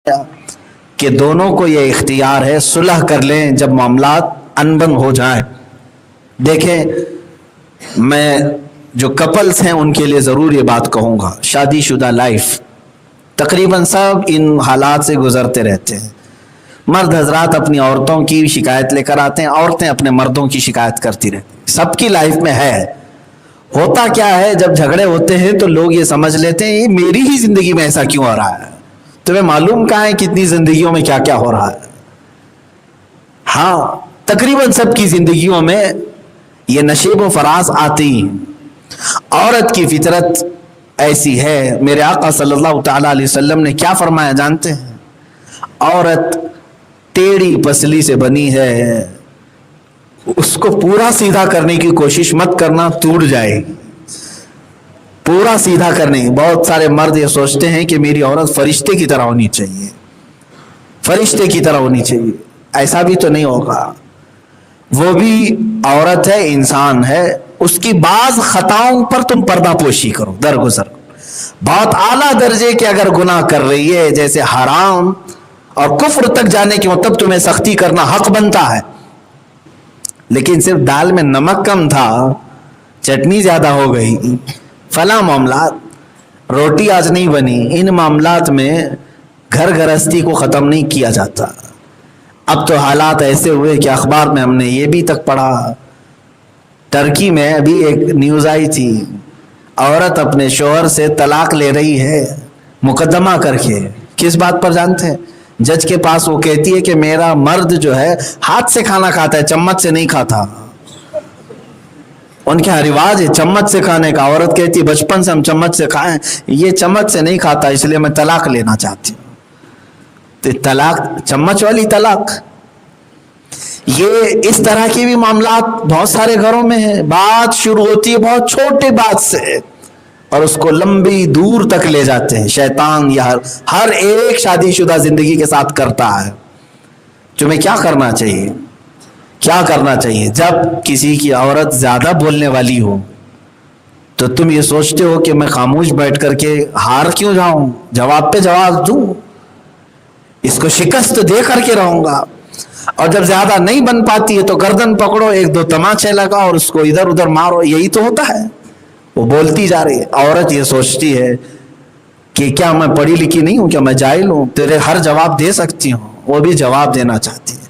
کہ دونوں کو یہ اختیار ہے صلح کر لیں جب معاملات انبن ہو جائیں۔ دیکھیں، میں جو کپلز ہیں ان کے لیے ضرور یہ بات کہوں گا، شادی شدہ لائف تقریباً سب ان حالات سے گزرتے رہتے ہیں۔ مرد حضرات اپنی عورتوں کی شکایت لے کر آتے ہیں، عورتیں اپنے مردوں کی شکایت کرتی رہتی ہیں، سب کی لائف میں ہے۔ ہوتا کیا ہے، جب جھگڑے ہوتے ہیں تو لوگ یہ سمجھ لیتے ہیں یہ میری ہی زندگی میں ایسا کیوں ہو رہا ہے۔ تمہیں معلوم کہاں ہے کتنی زندگیوں میں کیا کیا ہو رہا ہے؟ ہاں، تقریباً سب کی زندگیوں میں یہ نشیب و فراز آتی ہیں۔ عورت کی فطرت ایسی ہے، میرے آقا صلی اللہ تعالی علیہ وسلم نے کیا فرمایا جانتے ہیں؟ عورت ٹیڑھی پسلی سے بنی ہے، اس کو پورا سیدھا کرنے کی کوشش مت کرنا، ٹوٹ جائے گی۔ پورا سیدھا کرنے، بہت سارے مرد یہ سوچتے ہیں کہ میری عورت فرشتے کی طرح ہونی چاہیے، فرشتے کی طرح ہونی چاہیے۔ ایسا بھی تو نہیں ہوگا، وہ بھی عورت ہے، انسان ہے، اس کی بعض خطاؤں پر تم پردہ پوشی کرو، درگزر۔ بہت اعلیٰ درجے کے اگر گناہ کر رہی ہے، جیسے حرام اور کفر تک جانے کے مطلب تمہیں سختی کرنا حق بنتا ہے، لیکن صرف دال میں نمک کم تھا، چٹنی زیادہ ہو گئی، فلاں معاملات، روٹی آج نہیں بنی، ان معاملات میں گھر گرہستی کو ختم نہیں کیا جاتا۔ اب تو حالات ایسے ہوئے کہ اخبار میں ہم نے یہ بھی تک پڑھا، ترکی میں ابھی ایک نیوز آئی تھی، عورت اپنے شوہر سے طلاق لے رہی ہے مقدمہ کر کے۔ کس بات پر جانتے ہیں؟ جج کے پاس وہ کہتی ہے کہ میرا مرد جو ہے ہاتھ سے کھانا کھاتا ہے، چمچ سے نہیں کھاتا۔ ان کے رواج ہے چمچ سے کھانے کا، عورت کہتی ہے بچپن سے ہم چمچ سے کھائیں، یہ چمچ سے نہیں کھاتا اس لیے میں طلاق لینا چاہتی ہوں۔ تو طلاق، چمچ والی طلاق، یہ اس طرح کی بھی معاملات بہت سارے گھروں میں ہیں۔ بات شروع ہوتی ہے بہت چھوٹے بات سے اور اس کو لمبی دور تک لے جاتے ہیں شیطان، یا ہر ایک شادی شدہ زندگی کے ساتھ کرتا ہے۔ تمہیں کیا کرنا چاہیے؟ کیا کرنا چاہیے؟ جب کسی کی عورت زیادہ بولنے والی ہو تو تم یہ سوچتے ہو کہ میں خاموش بیٹھ کر کے ہار کیوں جاؤں، جواب پہ جواب دوں، اس کو شکست دے کر کے رہوں گا۔ اور جب زیادہ نہیں بن پاتی ہے تو گردن پکڑو، ایک دو تماچے لگا اور اس کو ادھر ادھر مارو، یہی تو ہوتا ہے۔ وہ بولتی جا رہی ہے، عورت یہ سوچتی ہے کہ کیا میں پڑھی لکھی نہیں ہوں، کیا میں جاہل ہوں، تیرے ہر جواب دے سکتی ہوں۔ وہ بھی جواب دینا چاہتی ہے۔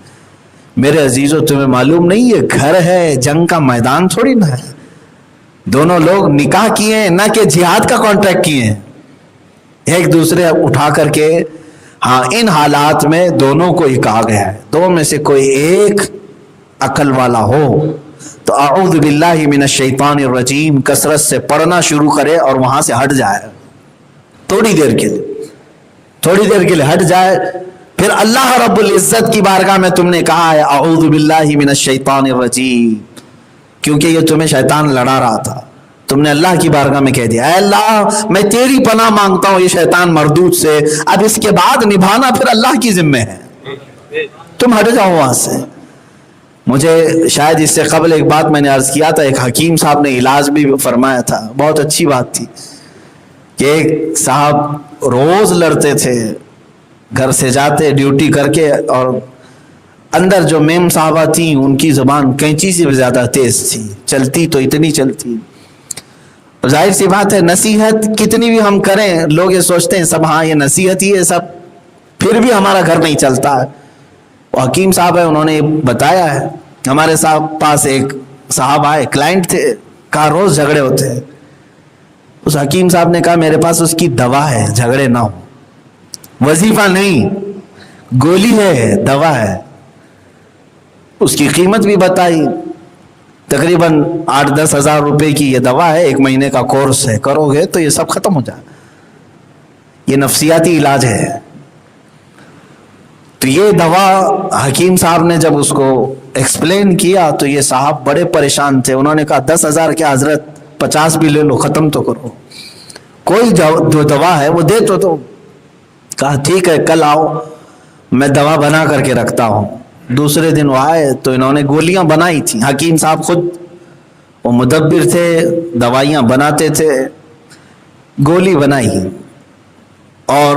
میرے عزیزو، تمہیں معلوم نہیں یہ گھر ہے، جنگ کا میدان تھوڑی نہ ہے۔ دونوں لوگ نکاح کیے ہیں، نہ کہ جہاد کا کانٹریکٹ کیے ہیں، ایک دوسرے اٹھا کر کے۔ ہاں، ان حالات میں دونوں کو ہی کہا گیا ہے، دو میں سے کوئی ایک عقل والا ہو تو اعوذ باللہ من الشیطان الرجیم کثرت سے پڑھنا شروع کرے اور وہاں سے ہٹ جائے، تھوڑی دیر کے لیے ہٹ جائے۔ پھر اللہ رب العزت کی بارگاہ میں تم نے کہا ہے اعوذ باللہ من الشیطان الرجیم، کیونکہ یہ تمہیں شیطان لڑا رہا تھا، تم نے اللہ کی بارگاہ میں کہہ دیا اے اللہ میں تیری پناہ مانگتا ہوں یہ شیطان مردود سے، اب اس کے بعد نبھانا پھر اللہ کی ذمہ ہے، تم ہٹ جاؤ وہاں سے۔ مجھے شاید اس سے قبل ایک بات میں نے عرض کیا تھا، ایک حکیم صاحب نے علاج بھی فرمایا تھا، بہت اچھی بات تھی، کہ ایک صاحب روز لڑتے تھے، گھر سے جاتے ڈیوٹی کر کے، اور اندر جو میم صاحبہ تھیں ان کی زبان کینچی سے بھی زیادہ تیز تھی، چلتی تو اتنی چلتی۔ ظاہر سی بات ہے نصیحت کتنی بھی ہم کریں، لوگ یہ سوچتے ہیں سب ہاں یہ نصیحت ہی ہے سب، پھر بھی ہمارا گھر نہیں چلتا ہے۔ وہ حکیم صاحب ہے، انہوں نے بتایا ہے، ہمارے پاس ایک صاحب آئے، کلائنٹ تھے، کہا روز جھگڑے ہوتے ہیں۔ اس حکیم صاحب نے کہا میرے پاس اس کی دوا ہے، جھگڑے نہ ہو، وظیفہ نہیں، گولی ہے، دوا ہے۔ اس کی قیمت بھی بتائی، تقریباً 8-10 ہزار روپے کی یہ دوا ہے، 1 مہینے کا کورس ہے، کرو گے تو یہ سب ختم ہو جائے، یہ نفسیاتی علاج ہے۔ تو یہ دوا حکیم صاحب نے جب اس کو ایکسپلین کیا تو یہ صاحب بڑے پریشان تھے، انہوں نے کہا 10,000 کیا حضرت 50 بھی لے لو، ختم تو کرو، کوئی جو دوا ہے وہ دے تو۔ کہا ٹھیک ہے کل آؤ، میں دوا بنا کر کے رکھتا ہوں۔ دوسرے دن وہ آئے تو انہوں نے گولیاں بنائی تھیں، حکیم صاحب خود وہ مدبر تھے، دوائیاں بناتے تھے، گولی بنائی اور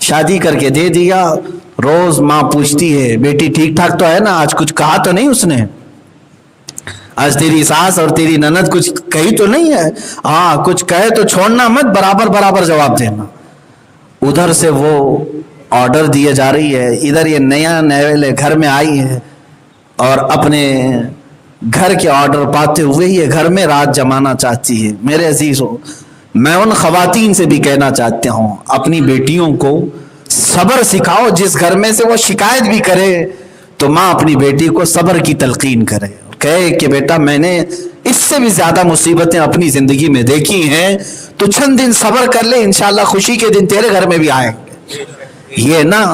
شادی کر کے دے دیا. روز ماں پوچھتی ہے بیٹی ٹھیک ٹھاک تو ہے نا, آج کچھ کہا تو نہیں اس نے, آج تیری ساس اور تیری نند کچھ کہی تو نہیں ہے؟ ہاں کچھ کہے تو چھوڑنا مت, برابر برابر جواب دینا. ادھر سے وہ آرڈر دیے جا رہی ہے, ادھر یہ نیا نئے گھر میں آئی ہے اور اپنے گھر کے آرڈر پاتے ہوئے یہ گھر میں رات جمانا چاہتی ہے. میرے عزیزوں, میں ان خواتین سے بھی کہنا چاہتا ہوں اپنی بیٹیوں کو صبر سکھاؤ. جس گھر میں سے وہ شکایت بھی کرے تو ماں اپنی بیٹی کو صبر کی تلقین کرے, کہے کہ بیٹا میں نے اس سے بھی زیادہ مصیبتیں اپنی زندگی میں دیکھی ہیں, تو چند دن صبر کر لے, انشاءاللہ خوشی کے دن تیرے گھر میں بھی آئیں گے. یہ نہ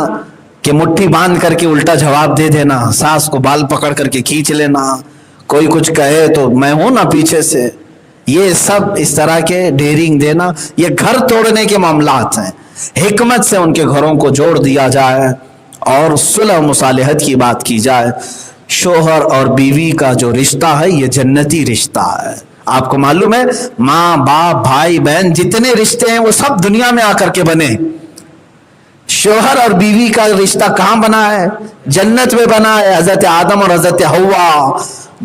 کہ مٹھی باندھ کر کے الٹا جواب دے دینا, ساس کو بال پکڑ کر کے کھینچ لینا, کوئی کچھ کہے تو میں ہوں نا پیچھے سے, یہ سب اس طرح کے ڈیرنگ دینا, یہ گھر توڑنے کے معاملات ہیں. حکمت سے ان کے گھروں کو جوڑ دیا جائے اور صلح و مصالحت کی بات کی جائے. شوہر اور بیوی کا جو رشتہ ہے یہ جنتی رشتہ ہے. آپ کو معلوم ہے ماں باپ بھائی بہن جتنے رشتے ہیں وہ سب دنیا میں آ کر کے بنے. شوہر اور بیوی کا رشتہ کہاں بنا ہے؟ جنت میں بنا ہے. حضرت آدم اور حضرت حوا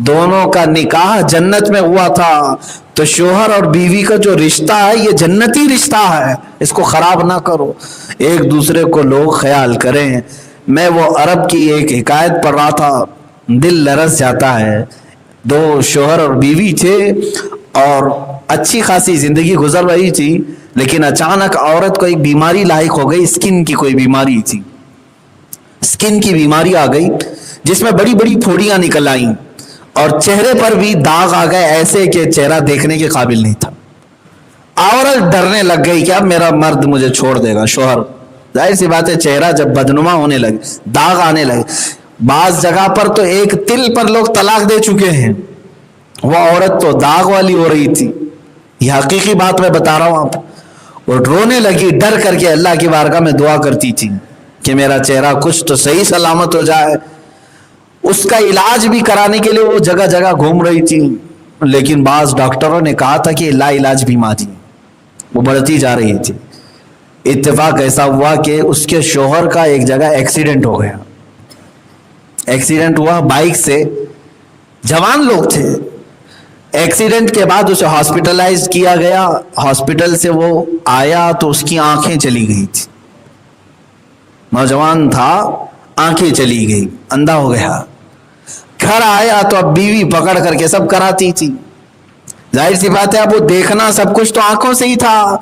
دونوں کا نکاح جنت میں ہوا تھا. تو شوہر اور بیوی کا جو رشتہ ہے یہ جنتی رشتہ ہے, اس کو خراب نہ کرو, ایک دوسرے کو لوگ خیال کریں. میں وہ عرب کی ایک حکایت پڑھ رہا تھا, دل لرز جاتا ہے. دو شوہر اور بیوی تھے اور اچھی خاصی زندگی گزر رہی تھی, لیکن اچانک عورت کو ایک بیماری لاحق ہو گئی. اسکن کی کوئی بیماری تھی, اسکن کی بیماری آ گئی جس میں بڑی بڑی پھوڑیاں نکل آئیں اور چہرے پر بھی داغ آ گئے ایسے کہ چہرہ دیکھنے کے قابل نہیں تھا. عورت ڈرنے لگ گئی کہ اب میرا مرد مجھے چھوڑ دے گا. شوہر ظاہر سی بات ہے چہرہ جب بدنما ہونے لگے, داغ آنے لگے, بعض جگہ پر تو ایک تل پر لوگ طلاق دے چکے ہیں, وہ عورت تو داغ والی ہو رہی تھی. یہ حقیقی بات میں بتا رہا ہوں آپ. اور رونے لگی, ڈر کر کے اللہ کی بارگاہ میں دعا کرتی تھی کہ میرا چہرہ کچھ تو صحیح سلامت ہو جائے. اس کا علاج بھی کرانے کے لیے وہ جگہ جگہ گھوم رہی تھی, لیکن بعض ڈاکٹروں نے کہا تھا کہ لا علاج بیماری وہ بڑھتی جا رہی تھی. اتفاق ایسا ہوا کہ اس کے شوہر کا ایک جگہ ایکسیڈنٹ ہو گیا. ایکسیڈنٹ ہوا بائک سے, جوان لوگ تھے. ایکسیڈنٹ کے بعد اسے ہاسپٹلائز کیا گیا. ہاسپٹل سے وہ آیا تو اس کی آنکھیں چلی گئی تھی, نوجوان تھا, آنکھیں چلی گئی, اندھا ہو گیا. گھر آیا تو اب بیوی پکڑ کر کے سب کراتی تھی. ظاہر سی بات ہے اب وہ دیکھنا سب کچھ تو آنکھوں سے ہی تھا.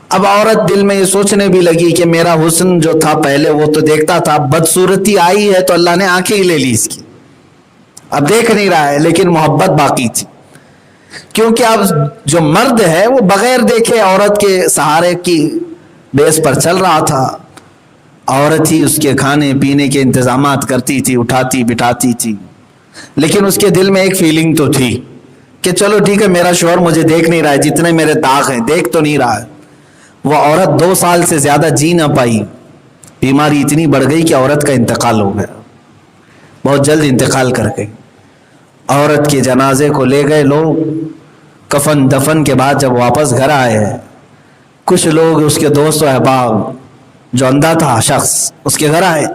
اب عورت دل میں یہ سوچنے بھی لگی کہ میرا حسن جو تھا پہلے وہ تو دیکھتا تھا, بدصورتی آئی ہے تو اللہ نے آنکھیں ہی لے لی اس کی, اب دیکھ نہیں رہا ہے, لیکن محبت باقی تھی. کیونکہ اب جو مرد ہے وہ بغیر دیکھے عورت کے سہارے کی بیس پر چل رہا تھا. عورت ہی اس کے کھانے پینے کے انتظامات کرتی تھی, اٹھاتی بٹھاتی تھی, لیکن اس کے دل میں ایک فیلنگ تو تھی کہ چلو ٹھیک ہے میرا شوہر مجھے دیکھ نہیں رہا ہے, جتنے میرے داغ ہیں دیکھ تو نہیں رہا ہے. وہ عورت 2 سال سے زیادہ جی نہ پائی. بیماری اتنی بڑھ گئی کہ عورت کا انتقال ہو گیا, بہت جلد انتقال کر گئی. عورت کے جنازے کو لے گئے لوگ. کفن دفن کے بعد جب واپس گھر آئے, کچھ لوگ اس کے دوست و احباب جو اندھا تھا شخص اس کے گھر آئے.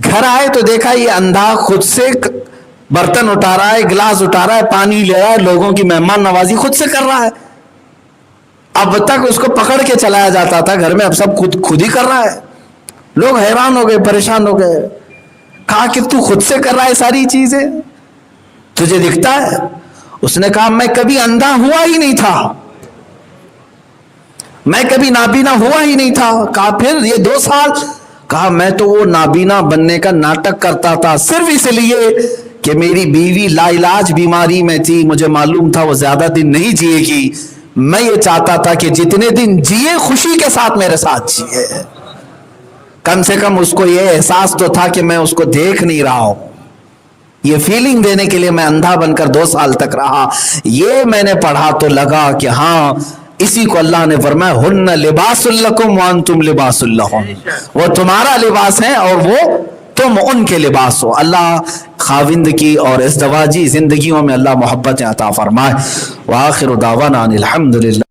گھر آئے تو دیکھا یہ اندھا خود سے برتن اٹھا رہا ہے, گلاس اٹھا رہا ہے, پانی لے رہا ہے, لوگوں کی مہمان نوازی خود سے کر رہا ہے. اب تک اس کو پکڑ کے چلایا جاتا تھا گھر میں, اب سب خود ہی کر رہا ہے. لوگ حیران ہو گئے, پریشان ہو گئے. کہا کہ تو خود سے کر رہا ہے ساری چیزیں, تجھے دکھتا ہے؟ اس نے کہا میں کبھی اندھا ہوا ہی نہیں تھا, میں کبھی نابینا ہوا ہی نہیں تھا. کہا پھر یہ 2 سال؟ کہا میں تو وہ نابینا بننے کا ناٹک کرتا تھا صرف اس لیے کہ میری بیوی لا علاج بیماری میں تھی, مجھے معلوم تھا وہ زیادہ دن نہیں جیے گی. میں یہ چاہتا تھا کہ جتنے دن جیے خوشی کے ساتھ میرے ساتھ جیے. کم سے کم اس کو یہ احساس تو تھا کہ میں اس کو دیکھ نہیں رہا ہوں. یہ فیلنگ دینے کے لیے میں اندھا بن کر 2 سال تک رہا. یہ میں نے پڑھا تو لگا کہ ہاں اسی کو اللہ نے فرمایا ہن لباس لکم وانتم لباس لہم, وہ تمہارا لباس ہے اور وہ تم ان کے لباس ہو. اللہ خاوند کی اور ازدواجی زندگیوں میں اللہ محبت عطا فرمائے. وآخر دعوانا الحمدللہ.